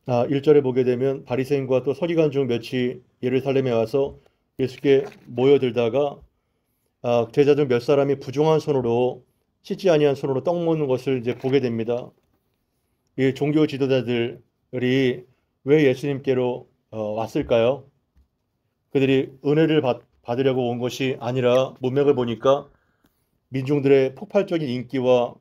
1절에 보게 되면 바리새인과 또 서기관 중 몇이 예루살렘에 와서 예수께 모여들다가 제자 중 몇 사람이 부정한 손으로 씻지 아니한 손으로 떡 먹는 것을 이제 보게 됩니다. 이 종교 지도자들이 왜 예수님께로 왔을까요? 그들이 은혜를 받으려고 온 것이 아니라 문맥을 보니까 민중들의 폭발적인 인기와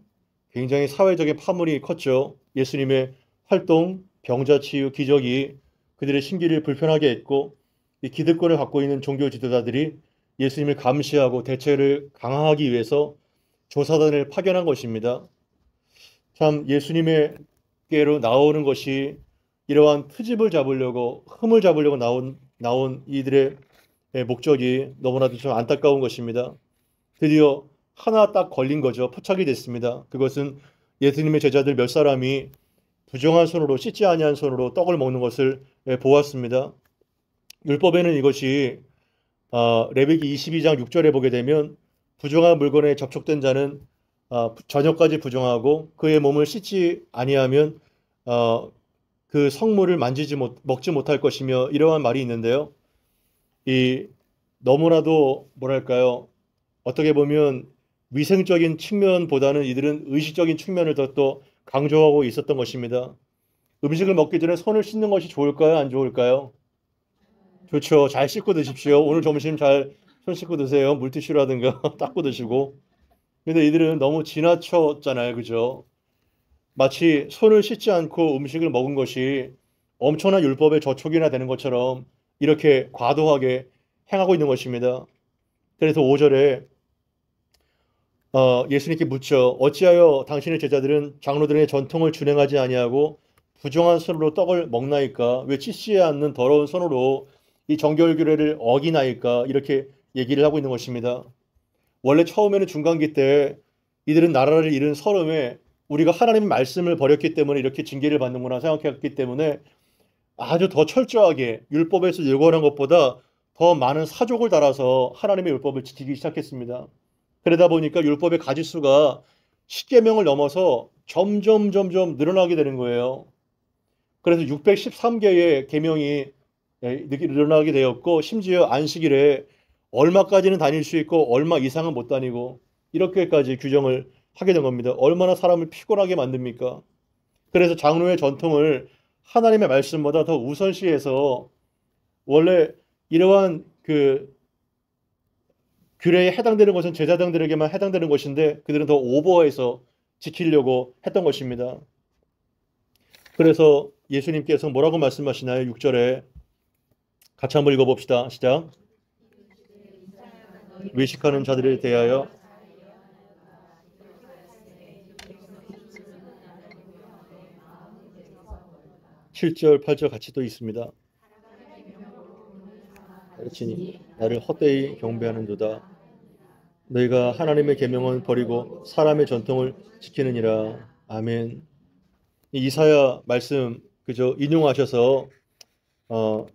굉장히 사회적인 파문이 컸죠. 예수님의 활동, 병자 치유, 기적이 그들의 심기를 불편하게 했고 이 기득권을 갖고 있는 종교 지도자들이 예수님을 감시하고 대체를 강화하기 위해서 조사단을 파견한 것입니다. 참 예수님의께로 나오는 것이 이러한 트집을 잡으려고 흠을 잡으려고 나온 이들의 목적이 너무나도 좀 안타까운 것입니다. 드디어 하나 딱 걸린 거죠. 포착이 됐습니다. 그것은 예수님의 제자들 몇 사람이 부정한 손으로 씻지 아니한 손으로 떡을 먹는 것을 보았습니다. 율법에는 이것이 레위기 22장 6절에 보게 되면 부정한 물건에 접촉된 자는 저녁까지 부정하고 그의 몸을 씻지 아니하면 그 성물을 먹지 못할 것이며 이러한 말이 있는데요. 이 너무나도 뭐랄까요? 어떻게 보면 위생적인 측면보다는 이들은 의식적인 측면을 더 또 강조하고 있었던 것입니다. 음식을 먹기 전에 손을 씻는 것이 좋을까요? 안 좋을까요? 좋죠. 잘 씻고 드십시오. 오늘 점심 잘 손 씻고 드세요. 물티슈라든가 닦고 드시고. 근데 이들은 너무 지나쳤잖아요. 그죠? 마치 손을 씻지 않고 음식을 먹은 것이 엄청난 율법의 저촉이나 되는 것처럼 이렇게 과도하게 행하고 있는 것입니다. 그래서 5절에 예수님께 묻죠. 어찌하여 당신의 제자들은 장로들의 전통을 준행하지 아니하고 부정한 손으로 떡을 먹나이까? 왜 씻지 않는 더러운 손으로 이 정결규례를 어기나이까? 이렇게 얘기를 하고 있는 것입니다. 원래 처음에는 중간기 때 이들은 나라를 잃은 서름에 우리가 하나님의 말씀을 버렸기 때문에 이렇게 징계를 받는구나 생각했기 때문에 아주 더 철저하게 율법에서 요구하는 것보다 더 많은 사족을 달아서 하나님의 율법을 지키기 시작했습니다. 그러다 보니까 율법의 가지수가 10계명을 넘어서 점점 늘어나게 되는 거예요. 그래서 613개의 계명이 늘어나게 되었고 심지어 안식일에 얼마까지는 다닐 수 있고 얼마 이상은 못 다니고 이렇게까지 규정을 하게 된 겁니다. 얼마나 사람을 피곤하게 만듭니까? 그래서 장로의 전통을 하나님의 말씀보다 더 우선시해서 원래 이러한 그 규례에 해당되는 것은 제사장들에게만 해당되는 것인데 그들은 더 오버해서 지키려고 했던 것입니다. 그래서 예수님께서 뭐라고 말씀하시나요? 6절에 같이 한번 읽어봅시다. 시작. 외식하는 자들에 대하여 7절, 8절 같이 또 있습니다. 가르치니 나를 헛되이 경배하는도다. 너희가 하나님의 계명은 버리고 사람의 전통을 지키느니라. 아멘. 이사야 말씀 그저 인용하셔서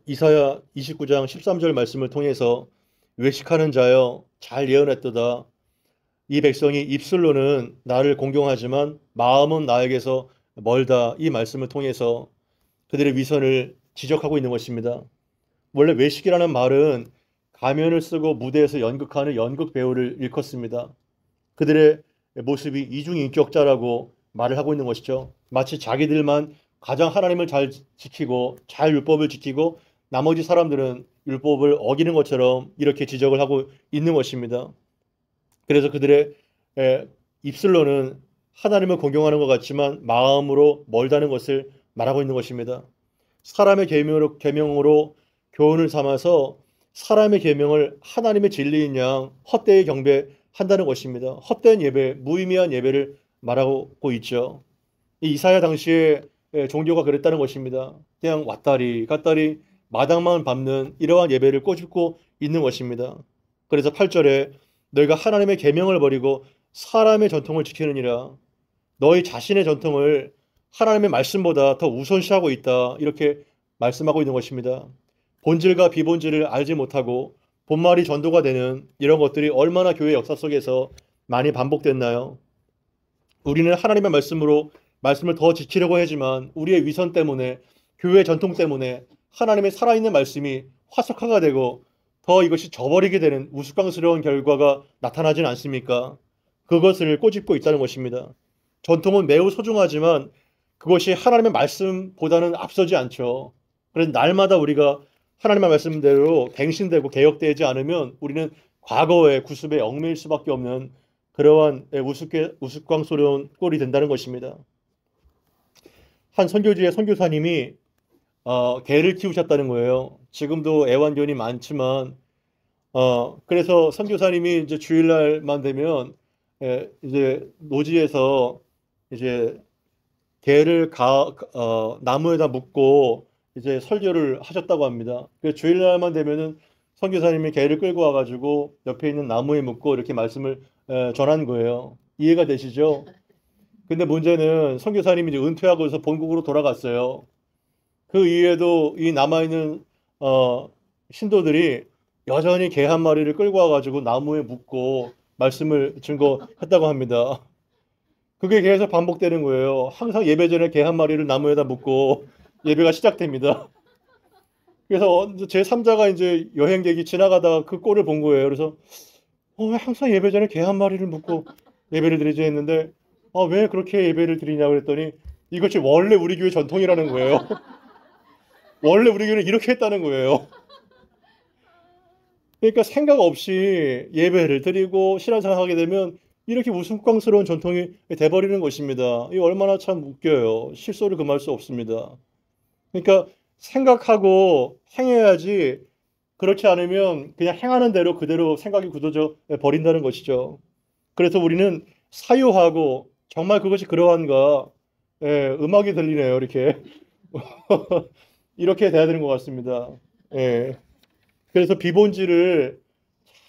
이사야 29장 13절 말씀을 통해서 외식하는 자여 잘 예언했도다. 이 백성이 입술로는 나를 공경하지만 마음은 나에게서 멀다. 이 말씀을 통해서 그들의 위선을 지적하고 있는 것입니다. 원래 외식이라는 말은 가면을 쓰고 무대에서 연극하는 연극 배우를 일컫습니다. 그들의 모습이 이중인격자라고 말을 하고 있는 것이죠. 마치 자기들만 가장 하나님을 잘 지키고 잘 율법을 지키고 나머지 사람들은 율법을 어기는 것처럼 이렇게 지적을 하고 있는 것입니다. 그래서 그들의 입술로는 하나님을 공경하는 것 같지만 마음으로 멀다는 것을 말하고 있는 것입니다. 사람의 계명으로 교훈을 삼아서 사람의 계명을 하나님의 진리인 양 헛되이 경배한다는 것입니다. 헛된 예배, 무의미한 예배를 말하고 있죠. 이사야 당시에 종교가 그랬다는 것입니다. 그냥 왔다리 갔다리 마당만 밟는 이러한 예배를 꼬집고 있는 것입니다. 그래서 8절에 너희가 하나님의 계명을 버리고 사람의 전통을 지키느니라. 너희 자신의 전통을 하나님의 말씀보다 더 우선시하고 있다. 이렇게 말씀하고 있는 것입니다. 본질과 비본질을 알지 못하고 본말이 전도가 되는 이런 것들이 얼마나 교회 역사 속에서 많이 반복됐나요? 우리는 하나님의 말씀으로 말씀을 더 지키려고 하지만 우리의 위선 때문에 교회 전통 때문에 하나님의 살아있는 말씀이 화석화가 되고 더 이것이 저버리게 되는 우스꽝스러운 결과가 나타나진 않습니까? 그것을 꼬집고 있다는 것입니다. 전통은 매우 소중하지만 그것이 하나님의 말씀보다는 앞서지 않죠. 그래서 날마다 우리가 하나님의 말씀대로 갱신되고 개혁되지 않으면 우리는 과거의 구습에 얽매일 수밖에 없는 그러한 우스꽝스러운 꼴이 된다는 것입니다. 한 선교지의 선교사님이 개를 키우셨다는 거예요. 지금도 애완견이 많지만 그래서 선교사님이 이제 주일날만 되면 이제 노지에서 이제 개를 나무에다 묶고 이제 설교를 하셨다고 합니다. 그 주일날만 되면은 선교사님이 개를 끌고 와가지고 옆에 있는 나무에 묶고 이렇게 말씀을 전한 거예요. 이해가 되시죠? 근데 문제는 선교사님이 이제 은퇴하고서 본국으로 돌아갔어요. 그 이후에도 이 남아있는 신도들이 여전히 개 한 마리를 끌고 와가지고 나무에 묶고 말씀을 증거했다고 합니다. 그게 계속 반복되는 거예요. 항상 예배 전에 개 한 마리를 나무에다 묶고 예배가 시작됩니다. 그래서 제 3자가 이제 여행객이 지나가다가 그 꼴을 본 거예요. 그래서 왜 항상 예배 전에 개 한 마리를 묶고 예배를 드리지 했는데 왜 그렇게 예배를 드리냐고 그랬더니 이것이 원래 우리 교회 전통이라는 거예요. 원래 우리 교회는 이렇게 했다는 거예요. 그러니까 생각 없이 예배를 드리고 신앙생활하게 되면 이렇게 우스꽝스러운 전통이 돼버리는 것입니다. 이 얼마나 참 웃겨요. 실소를 금할 수 없습니다. 그러니까 생각하고 행해야지 그렇지 않으면 그냥 행하는 대로 그대로 생각이 굳어져 버린다는 것이죠. 그래서 우리는 사유하고 정말 그것이 그러한가 음악이 들리네요. 이렇게 이렇게 돼야 되는 것 같습니다. 예. 그래서 비본질을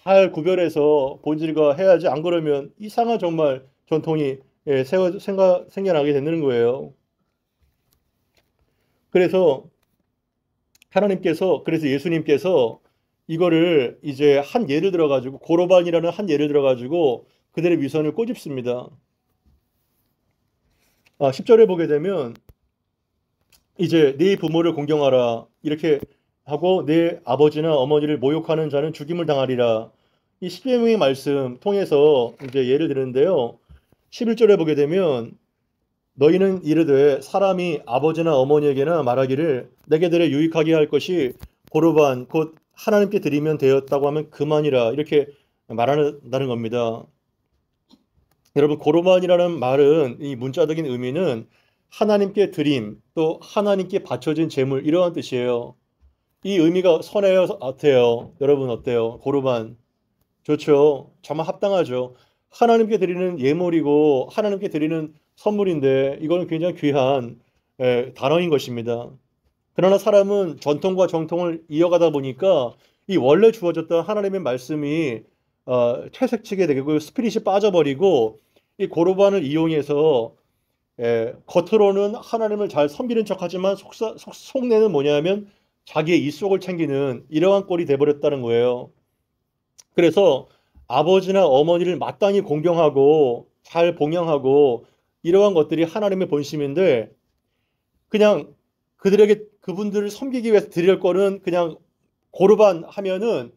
잘 구별해서 본질과 해야지 안 그러면 이상한 정말 전통이 생겨나게 되는 거예요. 그래서 그래서 예수님께서 이거를 이제 한 예를 들어가지고 고로반이라는 한 예를 들어가지고 그들의 위선을 꼬집습니다. 10절에 보게 되면 이제 네 부모를 공경하라 이렇게 하고 내 아버지나 어머니를 모욕하는 자는 죽임을 당하리라. 이 십계명의 말씀 통해서 이제 예를 드는데요. 11절에 보게 되면 너희는 이르되 사람이 아버지나 어머니에게나 말하기를 내게들에 유익하게 할 것이 고르반 곧 하나님께 드리면 되었다고 하면 그만이라 이렇게 말한다는 겁니다. 여러분 고르반이라는 말은 이 문자적인 의미는 하나님께 드림 또 하나님께 바쳐진 제물 이러한 뜻이에요. 이 의미가 선해요, 어때요? 여러분 어때요? 고르반 좋죠. 정말 합당하죠. 하나님께 드리는 예물이고 하나님께 드리는 선물인데 이거는 굉장히 귀한 단어인 것입니다. 그러나 사람은 전통과 정통을 이어가다 보니까 이 원래 주어졌던 하나님의 말씀이 퇴색치게 되고 스피릿이 빠져버리고 이 고르반을 이용해서 겉으로는 하나님을 잘 섬기는 척하지만 속내는 뭐냐면 자기의 입속을 챙기는 이러한 꼴이 돼버렸다는 거예요. 그래서 아버지나 어머니를 마땅히 공경하고 잘 봉양하고 이러한 것들이 하나님의 본심인데 그냥 그분들을 섬기기 위해서 드릴 거는 그냥 고르반 하면은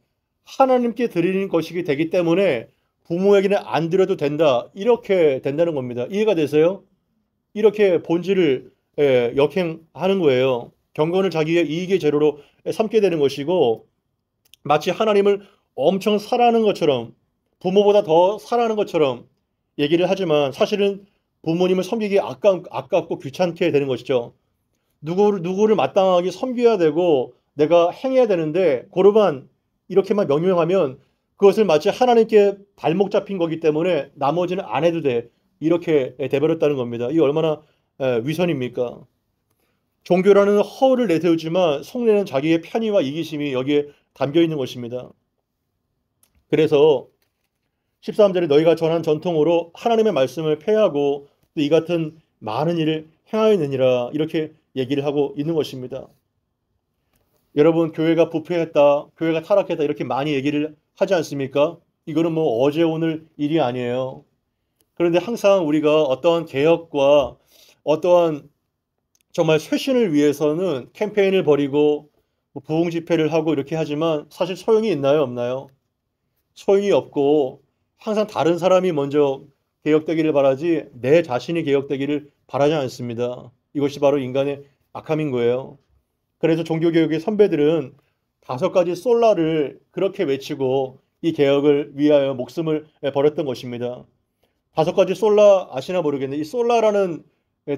하나님께 드리는 것이기 되기 때문에 부모에게는 안 드려도 된다. 이렇게 된다는 겁니다. 이해가 되세요? 이렇게 본질을 역행하는 거예요. 경건을 자기의 이익의 재료로 삼게 되는 것이고 마치 하나님을 엄청 사랑하는 것처럼 부모보다 더 사랑하는 것처럼 얘기를 하지만 사실은 부모님을 섬기기 아깝고 귀찮게 되는 것이죠. 누구를 마땅하게 섬겨야 되고 내가 행해야 되는데 고르반 이렇게만 명령하면 그것을 마치 하나님께 발목 잡힌 거기 때문에 나머지는 안 해도 돼. 이렇게 돼버렸다는 겁니다. 이게 얼마나 위선입니까? 종교라는 허울을 내세우지만 속내는 자기의 편의와 이기심이 여기에 담겨 있는 것입니다. 그래서 13절에 너희가 전한 전통으로 하나님의 말씀을 폐하고 또 이 같은 많은 일을 행하였느니라 이렇게 얘기를 하고 있는 것입니다. 여러분 교회가 부패했다, 교회가 타락했다 이렇게 많이 얘기를 하지 않습니까? 이거는 뭐 어제 오늘 일이 아니에요. 그런데 항상 우리가 어떠한 개혁과 어떠한 정말 쇄신을 위해서는 캠페인을 벌이고 뭐 부흥 집회를 하고 이렇게 하지만 사실 소용이 있나요? 없나요? 소용이 없고 항상 다른 사람이 먼저 개혁되기를 바라지 내 자신이 개혁되기를 바라지 않습니다. 이것이 바로 인간의 악함인 거예요. 그래서 종교개혁의 선배들은 5가지 솔라를 그렇게 외치고 이 개혁을 위하여 목숨을 버렸던 것입니다. 5가지 솔라 아시나 모르겠는데 이 솔라라는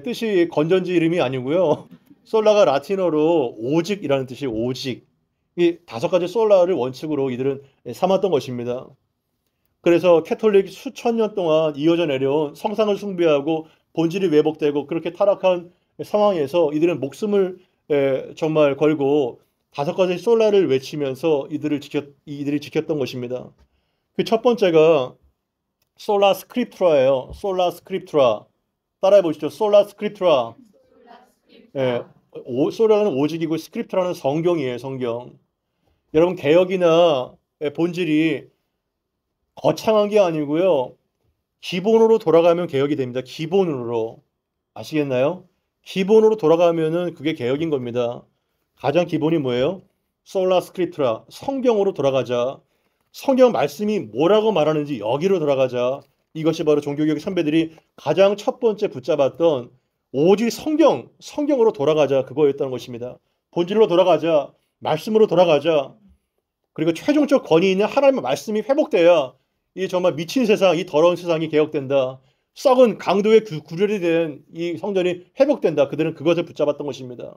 뜻이 건전지 이름이 아니고요. 솔라가 라틴어로 오직이라는 뜻이 오직. 이 5가지 솔라를 원칙으로 이들은 삼았던 것입니다. 그래서 캐톨릭 수천 년 동안 이어져 내려온 성상을 숭배하고 본질이 왜곡되고 그렇게 타락한 상황에서 이들은 목숨을 정말 걸고 5가지 솔라를 외치면서 이들이 지켰던 것입니다. 그 첫 번째가 솔라 스크립트라예요. 솔라 스크립트라. 따라해 보시죠. 솔라 스크립트라. 예, 솔라는 오직이고 스크립트라는 성경이에요. 성경. 여러분 개혁이나 본질이 거창한 게 아니고요. 기본으로 돌아가면 개혁이 됩니다. 기본으로. 아시겠나요? 기본으로 돌아가면은 그게 개혁인 겁니다. 가장 기본이 뭐예요? 솔라 스크립트라. 성경으로 돌아가자. 성경 말씀이 뭐라고 말하는지 여기로 돌아가자. 이것이 바로 종교개혁 선배들이 가장 첫 번째 붙잡았던 오직 성경으로 돌아가자. 그거였다는 것입니다. 본질로 돌아가자. 말씀으로 돌아가자. 그리고 최종적 권위 있는 하나님의 말씀이 회복돼야 이 정말 미친 세상, 이 더러운 세상이 개혁된다. 썩은 강도의 구렬이 된 이 성전이 회복된다. 그들은 그것을 붙잡았던 것입니다.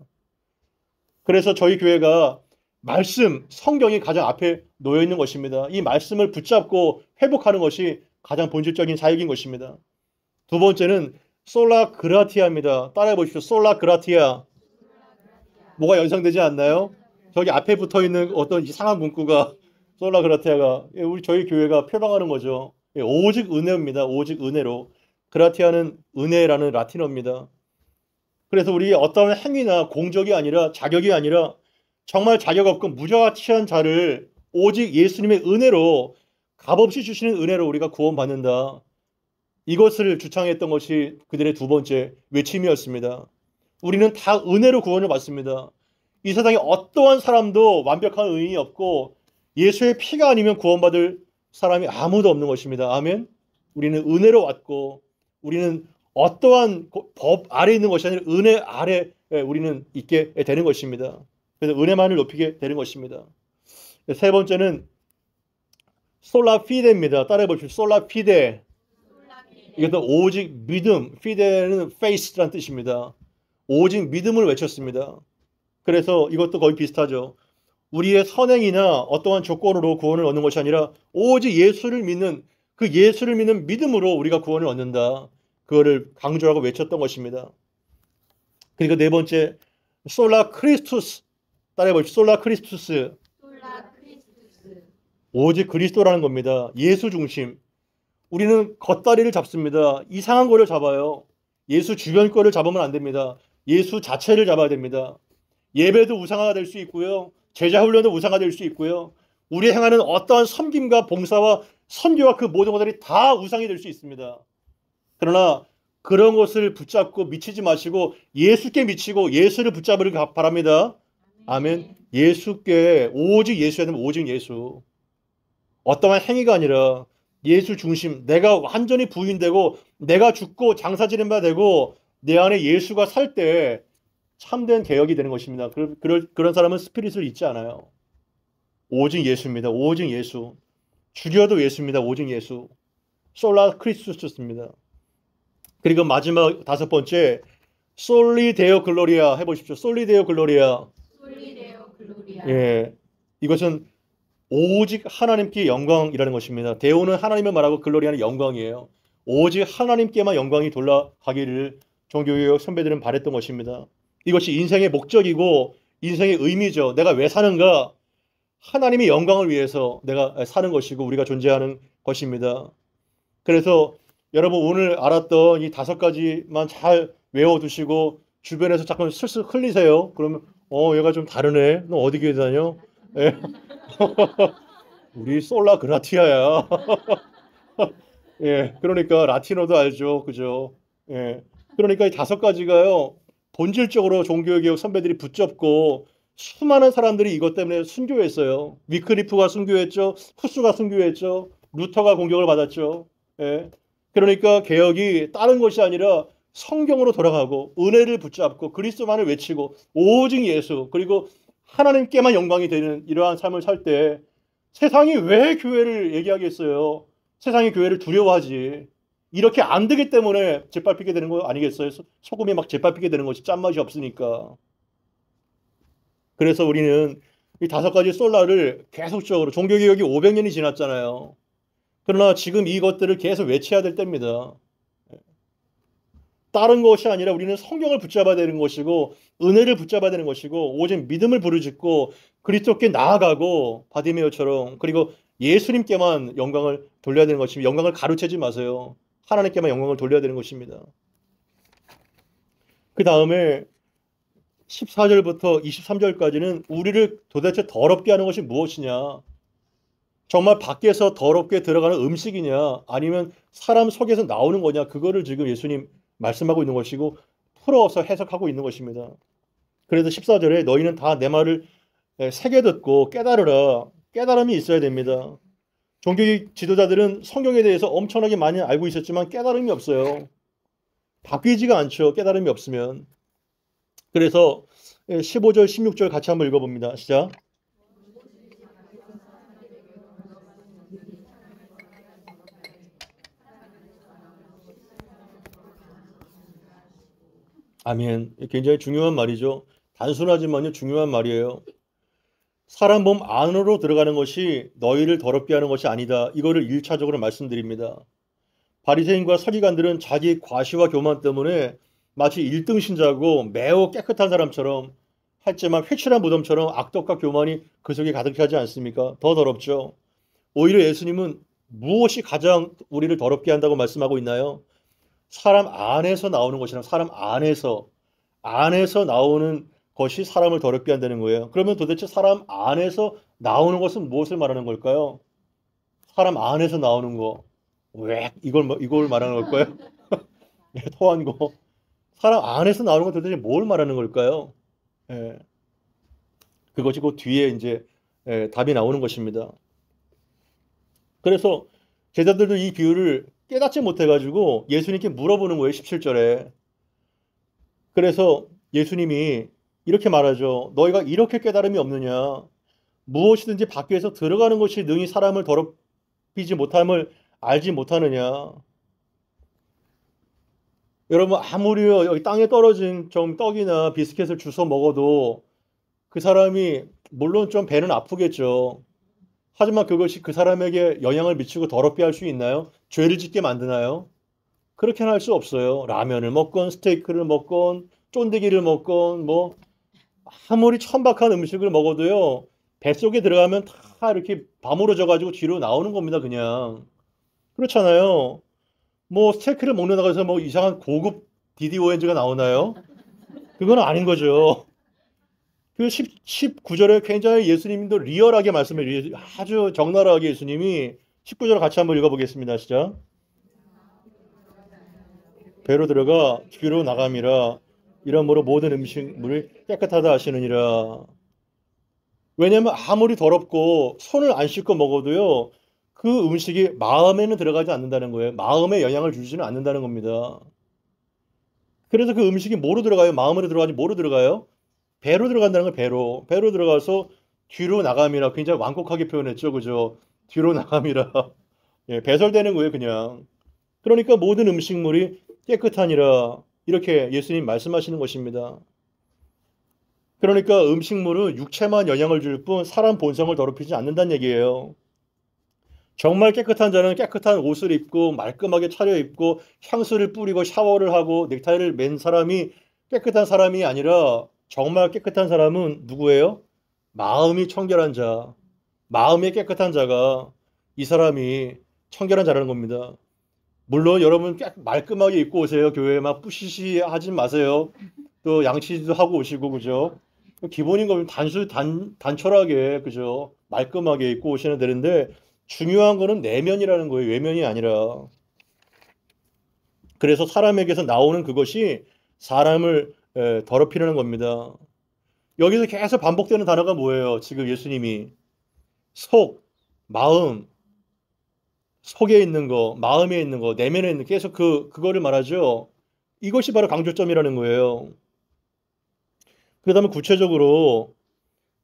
그래서 저희 교회가 말씀, 성경이 가장 앞에 놓여 있는 것입니다. 이 말씀을 붙잡고 회복하는 것이 가장 본질적인 사역인 것입니다. 두 번째는 솔라 그라티아입니다. 따라해 보십시오. 솔라 그라티아. 뭐가 연상되지 않나요? 저기 앞에 붙어 있는 어떤 이상한 문구가 솔라 그라티아가 저희 교회가 표방하는 거죠. 오직 은혜입니다. 오직 은혜로. 그라티아는 은혜라는 라틴어입니다. 그래서 우리 어떤 행위나 공적이 아니라 자격이 아니라 정말 자격 없고 무자치한 자를 오직 예수님의 은혜로 값없이 주시는 은혜로 우리가 구원받는다. 이것을 주창했던 것이 그들의 두 번째 외침이었습니다. 우리는 다 은혜로 구원을 받습니다. 이 세상에 어떠한 사람도 완벽한 의인이 없고 예수의 피가 아니면 구원받을 사람이 아무도 없는 것입니다. 아멘. 우리는 은혜로 왔고 우리는 어떠한 법 아래 있는 것이 아니라 은혜 아래 우리는 있게 되는 것입니다. 그래서 은혜만을 높이게 되는 것입니다. 세 번째는 솔라 피데입니다. 따라해 보십시오. 솔라 피데. 이것도 오직 믿음. 피데는 faith라는 뜻입니다. 오직 믿음을 외쳤습니다. 그래서 이것도 거의 비슷하죠. 우리의 선행이나 어떠한 조건으로 구원을 얻는 것이 아니라 오직 예수를 믿는 그 예수를 믿는 믿음으로 우리가 구원을 얻는다. 그거를 강조하고 외쳤던 것입니다. 그리고 네 번째 솔라 크리스투스. 따라해 보십시오. 솔라 크리스투스. 오직 그리스도라는 겁니다. 예수 중심. 우리는 겉다리를 잡습니다. 이상한 거를 잡아요. 예수 주변 거를 잡으면 안 됩니다. 예수 자체를 잡아야 됩니다. 예배도 우상화가 될 수 있고요. 제자 훈련도 우상화가 될 수 있고요. 우리 행하는 어떠한 섬김과 봉사와 선교와 그 모든 것들이 다 우상이 될 수 있습니다. 그러나 그런 것을 붙잡고 미치지 마시고 예수께 미치고 예수를 붙잡으길 바랍니다. 아멘. 예수께 오직 예수야 되면 오직 예수. 어떠한 행위가 아니라 예수 중심. 내가 완전히 부인되고 내가 죽고 장사 지는 바 되고 내 안에 예수가 살 때 참된 개혁이 되는 것입니다. 그런 사람은 스피릿을 잊지 않아요. 오직 예수입니다. 오직 예수. 죽여도 예수입니다. 오직 예수. 솔라 크리스투스입니다. 그리고 마지막 다섯 번째 솔리 데오 글로리아 해보십시오. 솔리 데오 글로리아. 예, 이것은 오직 하나님께 영광이라는 것입니다. 데오는 하나님을 말하고 글로리아는 영광이에요. 오직 하나님께만 영광이 돌아가기를 종교개혁 선배들은 바랬던 것입니다. 이것이 인생의 목적이고 인생의 의미죠. 내가 왜 사는가? 하나님의 영광을 위해서 내가 사는 것이고 우리가 존재하는 것입니다. 그래서 여러분 오늘 알았던 이 5가지만 잘 외워두시고 주변에서 자꾸 슬슬 흘리세요. 그러면 얘가 좀 다르네. 너 어디 교회 다녀? 예. 우리 솔라 그라티아야. 예, 그러니까 라틴어도 알죠, 그죠? 예, 그러니까 이 5가지가요 본질적으로 종교개혁 선배들이 붙잡고 수많은 사람들이 이것 때문에 순교했어요. 위클리프가 순교했죠. 후스가 순교했죠. 루터가 공격을 받았죠. 예. 그러니까 개혁이 다른 것이 아니라 성경으로 돌아가고 은혜를 붙잡고 그리스도만을 외치고 오직 예수 그리고 하나님께만 영광이 되는 이러한 삶을 살 때 세상이 왜 교회를 얘기하겠어요? 세상이 교회를 두려워하지. 이렇게 안 되기 때문에 짓밟히게 되는 거 아니겠어요? 소금이 막 짓밟히게 되는 것이 짠맛이 없으니까. 그래서 우리는 이 다섯 가지 솔라를 계속적으로 종교개혁이 500년이 지났잖아요. 그러나 지금 이것들을 계속 외쳐야 될 때입니다. 다른 것이 아니라 우리는 성경을 붙잡아야 되는 것이고 은혜를 붙잡아야 되는 것이고 오직 믿음을 부르짖고 그리스도께 나아가고 바디메오처럼 그리고 예수님께만 영광을 돌려야 되는 것입니다. 영광을 가로채지 마세요. 하나님께만 영광을 돌려야 되는 것입니다. 그 다음에 14절부터 23절까지는 우리를 도대체 더럽게 하는 것이 무엇이냐? 정말 밖에서 더럽게 들어가는 음식이냐? 아니면 사람 속에서 나오는 거냐? 그거를 지금 예수님 말씀하고 있는 것이고 풀어서 해석하고 있는 것입니다. 그래서 14절에 너희는 다 내 말을 새겨 듣고 깨달으라. 깨달음이 있어야 됩니다. 종교 지도자들은 성경에 대해서 엄청나게 많이 알고 있었지만 깨달음이 없어요. 바뀌지가 않죠. 깨달음이 없으면. 그래서 15절, 16절 같이 한번 읽어봅니다. 시작. 아멘. 굉장히 중요한 말이죠. 단순하지만요, 중요한 말이에요. 사람 몸 안으로 들어가는 것이 너희를 더럽게 하는 것이 아니다. 이거를 1차적으로 말씀드립니다. 바리새인과 서기관들은 자기 과시와 교만 때문에 마치 1등 신자고 매우 깨끗한 사람처럼 했지만 회칠한 무덤처럼 악덕과 교만이 그 속에 가득하지 않습니까? 더 더럽죠. 오히려 예수님은 무엇이 가장 우리를 더럽게 한다고 말씀하고 있나요? 사람 안에서 나오는 것이랑 사람 안에서 나오는 것이 사람을 더럽게 한다는 거예요. 그러면 도대체 사람 안에서 나오는 것은 무엇을 말하는 걸까요? 사람 안에서 나오는 거. 왜 이걸 말하는 걸까요? 토한 거. 사람 안에서 나오는 건 도대체 뭘 말하는 걸까요? 예, 그것이 그 뒤에 이제 답이 나오는 것입니다. 그래서 제자들도 이 비유를 깨닫지 못해가지고 예수님께 물어보는 거예요. 17절에. 그래서 예수님이 이렇게 말하죠. 너희가 이렇게 깨달음이 없느냐? 무엇이든지 밖에서 들어가는 것이 능히 사람을 더럽히지 못함을 알지 못하느냐? 여러분 아무리 여기 땅에 떨어진 좀 떡이나 비스켓을 주워 먹어도 그 사람이 물론 좀 배는 아프겠죠. 하지만 그것이 그 사람에게 영향을 미치고 더럽게 할 수 있나요? 죄를 짓게 만드나요? 그렇게는 할 수 없어요. 라면을 먹건 스테이크를 먹건 쫀디기를 먹건 뭐 아무리 천박한 음식을 먹어도요. 뱃속에 들어가면 다 이렇게 바무러져 가지고 뒤로 나오는 겁니다. 그냥. 그렇잖아요. 뭐 스테이크를 먹는다고 해서 뭐 이상한 고급 DDONG가 나오나요? 그건 아닌 거죠. 그 19절에 굉장히 예수님도 리얼하게 말씀해 아주 적나라하게 예수님이 19절 같이 한번 읽어보겠습니다. 시작. 배로 들어가 뒤로 나감이라 이러므로 모든 음식물을 깨끗하다 하시느니라. 왜냐하면 아무리 더럽고 손을 안 씻고 먹어도요. 그 음식이 마음에는 들어가지 않는다는 거예요. 마음에 영향을 주지는 않는다는 겁니다. 그래서 그 음식이 뭐로 들어가요? 마음으로 들어가지 뭐로 들어가요? 배로 들어간다는 걸 배로. 배로 들어가서 뒤로 나감이라 굉장히 완곡하게 표현했죠. 그죠? 뒤로 나감이라. 예, 배설되는 거예요, 그냥. 그러니까 모든 음식물이 깨끗하니라. 이렇게 예수님 말씀하시는 것입니다. 그러니까 음식물은 육체만 영향을 줄 뿐 사람 본성을 더럽히지 않는다는 얘기예요. 정말 깨끗한 자는 깨끗한 옷을 입고 말끔하게 차려입고 향수를 뿌리고 샤워를 하고 넥타이를 맨 사람이 깨끗한 사람이 아니라 정말 깨끗한 사람은 누구예요? 마음이 청결한 자, 마음이 깨끗한 자가 이 사람이 청결한 자라는 겁니다. 물론 여러분 말끔하게 입고 오세요. 교회에 막 뿌시시 하지 마세요. 또 양치도 하고 오시고 그죠? 기본인 거면 단촐하게 그죠? 말끔하게 입고 오시면 되는데 중요한 거는 내면이라는 거예요. 외면이 아니라. 그래서 사람에게서 나오는 그것이 사람을 더럽히려는 겁니다. 여기서 계속 반복되는 단어가 뭐예요? 지금 예수님이 속, 마음, 속에 있는 거, 마음에 있는 거, 내면에 있는 계속 그거를 말하죠. 이것이 바로 강조점이라는 거예요. 그다음에 구체적으로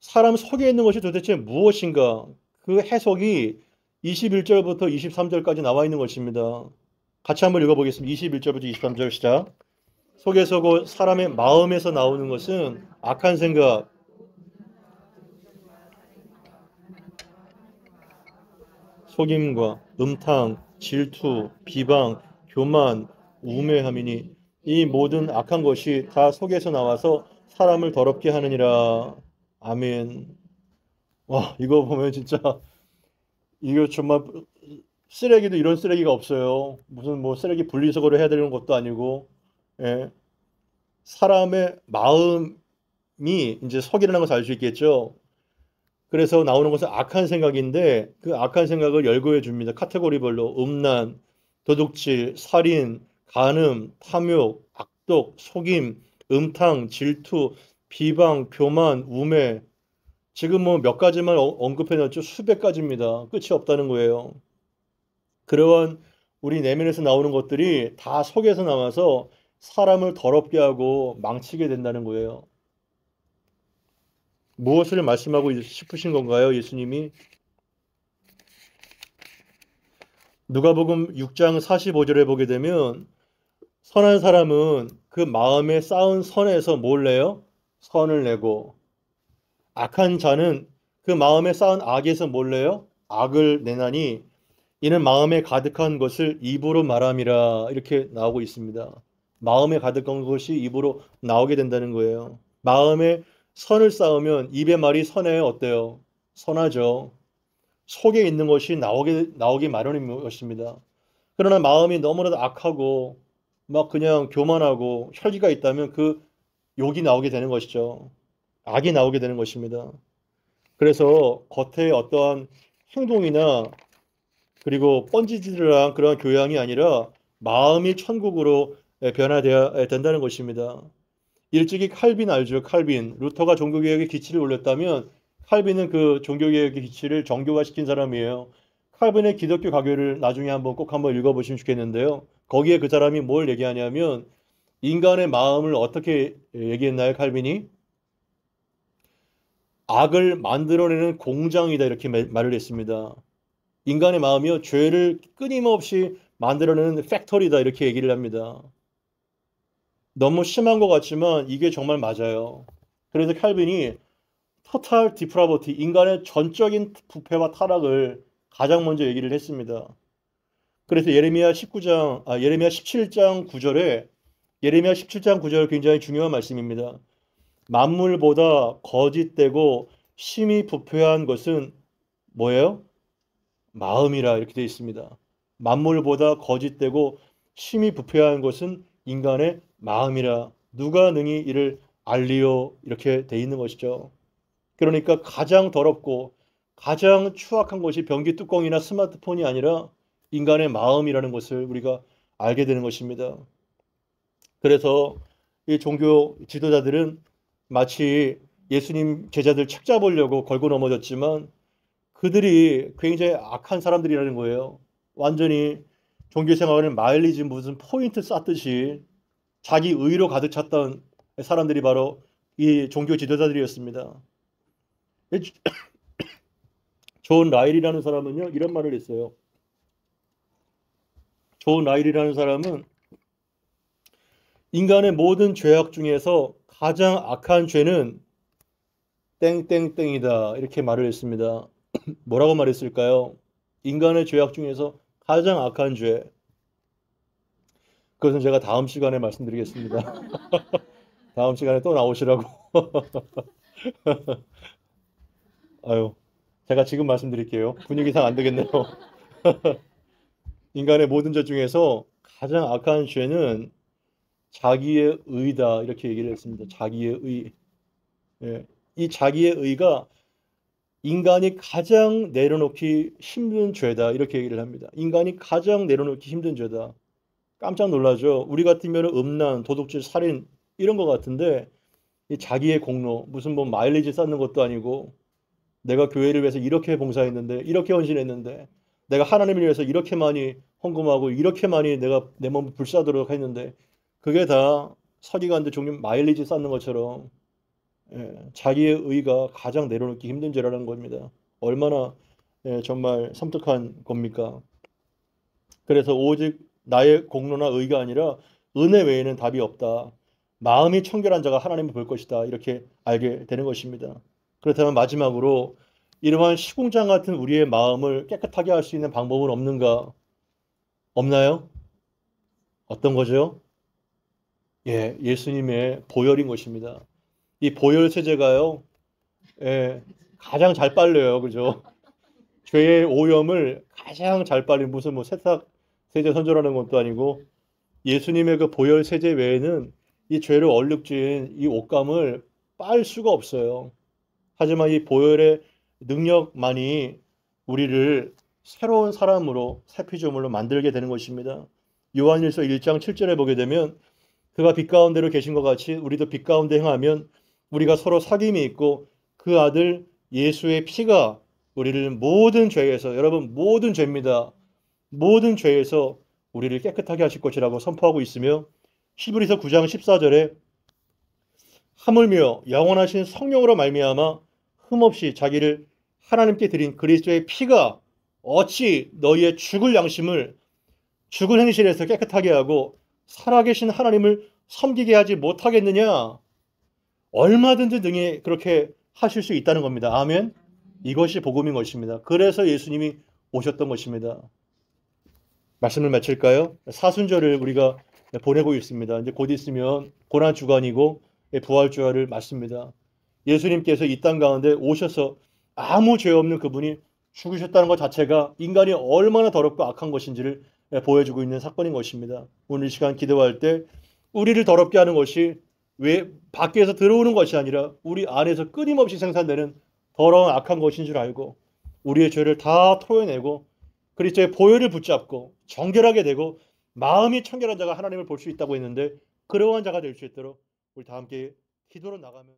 사람 속에 있는 것이 도대체 무엇인가? 그 해석이 21절부터 23절까지 나와 있는 것입니다. 같이 한번 읽어보겠습니다. 21절부터 23절 시작. 속에서 곧 사람의 마음에서 나오는 것은 악한 생각, 속임과 음탕, 질투, 비방, 교만, 우매함이니 이 모든 악한 것이 다 속에서 나와서 사람을 더럽게 하느니라. 아멘. 와, 이거 보면 진짜 이거 정말 쓰레기도 이런 쓰레기가 없어요. 무슨 뭐 쓰레기 분리수거를 해야 되는 것도 아니고, 예. 사람의 마음이 이제 속이라는 것을 알 수 있겠죠. 그래서 나오는 것은 악한 생각인데 그 악한 생각을 열거해 줍니다. 카테고리별로 음란, 도둑질, 살인, 간음, 탐욕, 악독, 속임, 음탕, 질투, 비방, 교만, 우매. 지금 뭐 몇 가지만 언급해 놨죠. 수백 가지입니다. 끝이 없다는 거예요. 그러한 우리 내면에서 나오는 것들이 다 속에서 나와서 사람을 더럽게 하고 망치게 된다는 거예요. 무엇을 말씀하고 싶으신 건가요, 예수님이? 누가복음 6장 45절에 보게 되면 선한 사람은 그 마음에 쌓은 선에서 뭘 내요? 선을 내고 악한 자는 그 마음에 쌓은 악에서 뭘 내요? 악을 내나니 이는 마음에 가득한 것을 입으로 말함이라 이렇게 나오고 있습니다. 마음에 가득한 것이 입으로 나오게 된다는 거예요. 마음에 선을 쌓으면 입의 말이 선해요? 어때요? 선하죠. 속에 있는 것이 나오기 마련인 것입니다. 그러나 마음이 너무나도 악하고 막 그냥 교만하고 혈기가 있다면 그 욕이 나오게 되는 것이죠. 악이 나오게 되는 것입니다. 그래서 겉에 어떠한 행동이나 그리고 뻔지질한 그런 교양이 아니라 마음이 천국으로 변화되어야 된다는 것입니다. 일찍이 칼빈 알죠? 칼빈. 루터가 종교개혁의 기치를 올렸다면 칼빈은 그 종교개혁의 기치를 정교화시킨 사람이에요. 칼빈의 기독교 가교를 나중에 꼭 한번 읽어보시면 좋겠는데요. 거기에 그 사람이 뭘 얘기하냐면 인간의 마음을 어떻게 얘기했나요? 칼빈이? 악을 만들어내는 공장이다 이렇게 말을 했습니다. 인간의 마음이요 죄를 끊임없이 만들어내는 팩토리다 이렇게 얘기를 합니다. 너무 심한 것 같지만 이게 정말 맞아요. 그래서 칼빈이 토탈 디프라버티 인간의 전적인 부패와 타락을 가장 먼저 얘기를 했습니다. 그래서 예레미야 17장 9절에 예레미야 17장 9절 굉장히 중요한 말씀입니다. 만물보다 거짓되고 심히 부패한 것은 뭐예요? 마음이라 이렇게 되어 있습니다. 만물보다 거짓되고 심히 부패한 것은 인간의 마음이라 누가 능히 이를 알리요 이렇게 되어 있는 것이죠. 그러니까 가장 더럽고 가장 추악한 것이 변기 뚜껑이나 스마트폰이 아니라 인간의 마음이라는 것을 우리가 알게 되는 것입니다. 그래서 이 종교 지도자들은 마치 예수님 제자들 책 잡으려고 걸고 넘어졌지만 그들이 굉장히 악한 사람들이라는 거예요. 완전히 종교 생활을 마일리지 무슨 포인트 쌓듯이 자기 의로 가득 찼던 사람들이 바로 이 종교 지도자들이었습니다. 존 라일이라는 사람은요 이런 말을 했어요. 존 라일이라는 사람은 인간의 모든 죄악 중에서 가장 악한 죄는 땡땡땡이다 이렇게 말을 했습니다. 뭐라고 말했을까요? 인간의 죄악 중에서 가장 악한 죄. 그것은 제가 다음 시간에 말씀드리겠습니다. 다음 시간에 또 나오시라고. 아유, 제가 지금 말씀드릴게요. 분위기상 안 되겠네요. 인간의 모든 죄 중에서 가장 악한 죄는 자기의 의다 이렇게 얘기를 했습니다. 자기의 의. 예. 이 자기의 의가 인간이 가장 내려놓기 힘든 죄다 이렇게 얘기를 합니다. 인간이 가장 내려놓기 힘든 죄다. 깜짝 놀라죠. 우리 같으면 음란, 도둑질, 살인 이런 것 같은데 이 자기의 공로 무슨 뭐 마일리지 쌓는 것도 아니고 내가 교회를 위해서 이렇게 봉사했는데 이렇게 헌신했는데 내가 하나님을 위해서 이렇게 많이 헌금하고 이렇게 많이 내가 내 몸을 불사도록 했는데 그게 다 서기관들 종류 마일리지 쌓는 것처럼 자기의 의가 가장 내려놓기 힘든 죄라는 겁니다. 얼마나 정말 섬뜩한 겁니까? 그래서 오직 나의 공로나 의가 아니라 은혜 외에는 답이 없다. 마음이 청결한 자가 하나님을 볼 것이다. 이렇게 알게 되는 것입니다. 그렇다면 마지막으로 이러한 시궁장 같은 우리의 마음을 깨끗하게 할 수 있는 방법은 없는가? 없나요? 어떤 거죠? 예수님의 보혈인 것입니다. 이 보혈 세제가요, 가장 잘 빨려요. 그죠? 죄의 오염을 가장 잘 빨린 무슨 뭐 세탁 세제 선전하는 것도 아니고 예수님의 그 보혈 세제 외에는 이 죄를 얼룩진 이 옷감을 빨 수가 없어요. 하지만 이 보혈의 능력만이 우리를 새로운 사람으로 새 피조물로 만들게 되는 것입니다. 요한일서 1장 7절에 보게 되면 그가 빛 가운데로 계신 것 같이 우리도 빛 가운데 행하면 우리가 서로 사귐이 있고 그 아들 예수의 피가 우리를 모든 죄에서 여러분 모든 죄입니다. 모든 죄에서 우리를 깨끗하게 하실 것이라고 선포하고 있으며 히브리서 9장 14절에 하물며 영원하신 성령으로 말미암아 흠없이 자기를 하나님께 드린 그리스도의 피가 어찌 너희의 죽을 양심을 죽은 행실에서 깨끗하게 하고 살아계신 하나님을 섬기게 하지 못하겠느냐? 얼마든지 능히 그렇게 하실 수 있다는 겁니다. 아멘. 이것이 복음인 것입니다. 그래서 예수님이 오셨던 것입니다. 말씀을 마칠까요? 사순절을 우리가 보내고 있습니다. 이제 곧 있으면 고난 주간이고 부활 주일을 맞습니다. 예수님께서 이 땅 가운데 오셔서 아무 죄 없는 그분이 죽으셨다는 것 자체가 인간이 얼마나 더럽고 악한 것인지를 보여주고 있는 사건인 것입니다. 오늘 이 시간 기도할 때 우리를 더럽게 하는 것이 왜 밖에서 들어오는 것이 아니라 우리 안에서 끊임없이 생산되는 더러운 악한 것인 줄 알고 우리의 죄를 다 토해내고 그리스도의 보혈을 붙잡고 정결하게 되고 마음이 청결한 자가 하나님을 볼 수 있다고 했는데 그러한 자가 될 수 있도록 우리 다 함께 기도로 나가면